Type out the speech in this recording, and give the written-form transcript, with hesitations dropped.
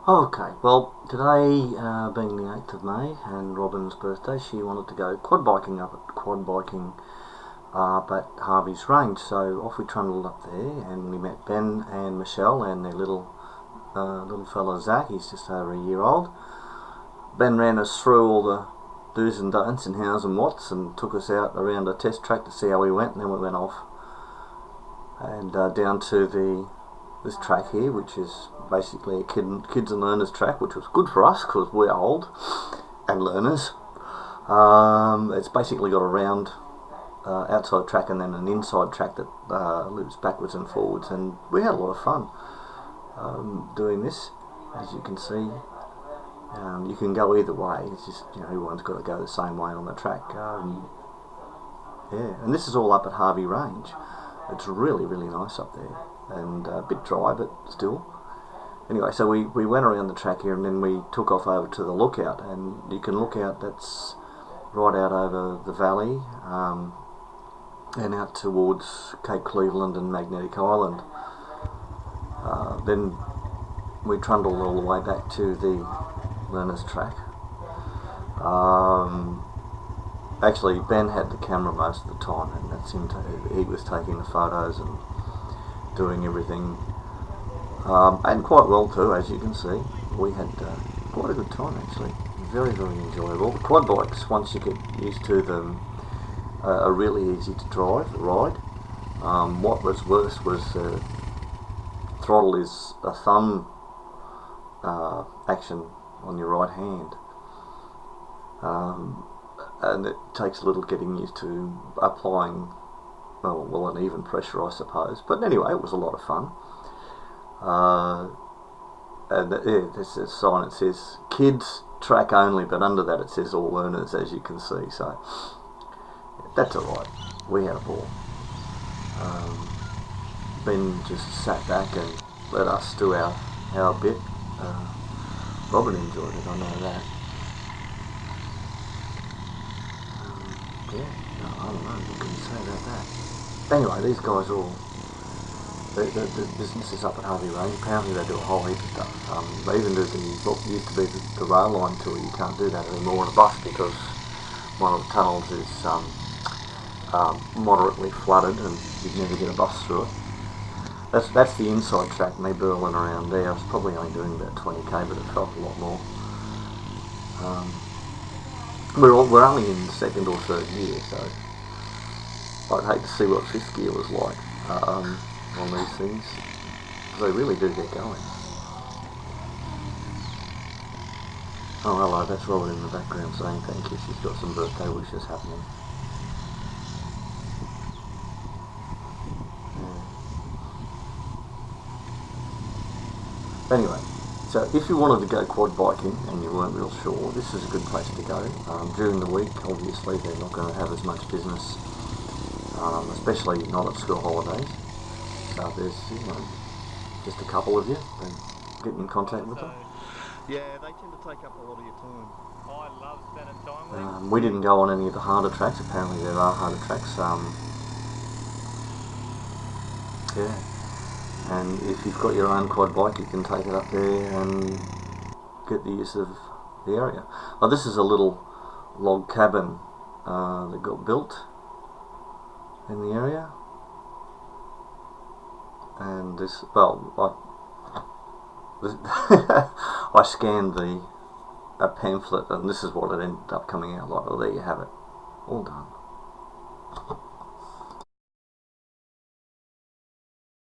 Okay, well, today being the 8th of May and Robyn's birthday, she wanted to go quad biking up at QuadBiking at Hervey Range. So off we trundled up there, and we met Ben and Michelle and their little fella Zach. He's just over a year old. Ben ran us through all the do's and don'ts and hows and whats, and took us out around a test track to see how we went, and then we went off and down to this track here, which is basically a kids and learners track, which was good for us because we're old and learners. It's basically got a round outside track and then an inside track that loops backwards and forwards, and we had a lot of fun doing this. As you can see, you can go either way. It's just, everyone's got to go the same way on the track. Yeah, and this is all up at Hervey Range. It's really, really nice up there, and a bit dry, but still. Anyway, so we went around the track here, and then we took off over to the lookout, and you can look out, that's right out over the valley and out towards Cape Cleveland and Magnetic Island. Then we trundled all the way back to the learners track. Actually, Ben had the camera most of the time, and that's him. He was taking the photos and doing everything, and quite well too, as you can see. We had quite a good time actually. Very, very enjoyable. The quad bikes, once you get used to them, are really easy to ride. What was worse was throttle is a thumb action on your right hand. And it takes a little getting used to applying, well, an even pressure, I suppose. But anyway, it was a lot of fun. And there's a sign that says kids track only, but under that it says all learners, as you can see. So that's alright. We had a ball. Ben just sat back and let us do our bit. Robyn enjoyed it, I know that. Yeah, no, I don't know, what can you say about that? Anyway, these guys all, the business is up at Hervey Range. Apparently they do a whole heap of stuff. They even do what used to be the rail line tour. You can't do that anymore on a bus because one of the tunnels is moderately flooded and you'd never get a bus through it. That's the inside track, me burling around there. I was probably only doing about 20k, but it felt a lot more. We're only in second or third gear, so I'd hate to see what fifth gear was like on these things, because they really do get going. Oh hello, that's Robyn in the background saying thank you. She's got some birthday wishes happening. Anyway, so if you wanted to go quad biking and you weren't real sure, this is a good place to go. During the week, obviously, they're not going to have as much business, especially not at school holidays. So there's, just a couple of you, then get in contact with them. Yeah, they tend to take up a lot of your time. I love spending time with them. We didn't go on any of the harder tracks. Apparently there are harder tracks. Yeah. And if you've got your own quad bike, you can take it up there and get the use of the area. Oh, this is a little log cabin that got built in the area. And this, I scanned a pamphlet, and this is what it ended up coming out like. Well, there you have it. All done.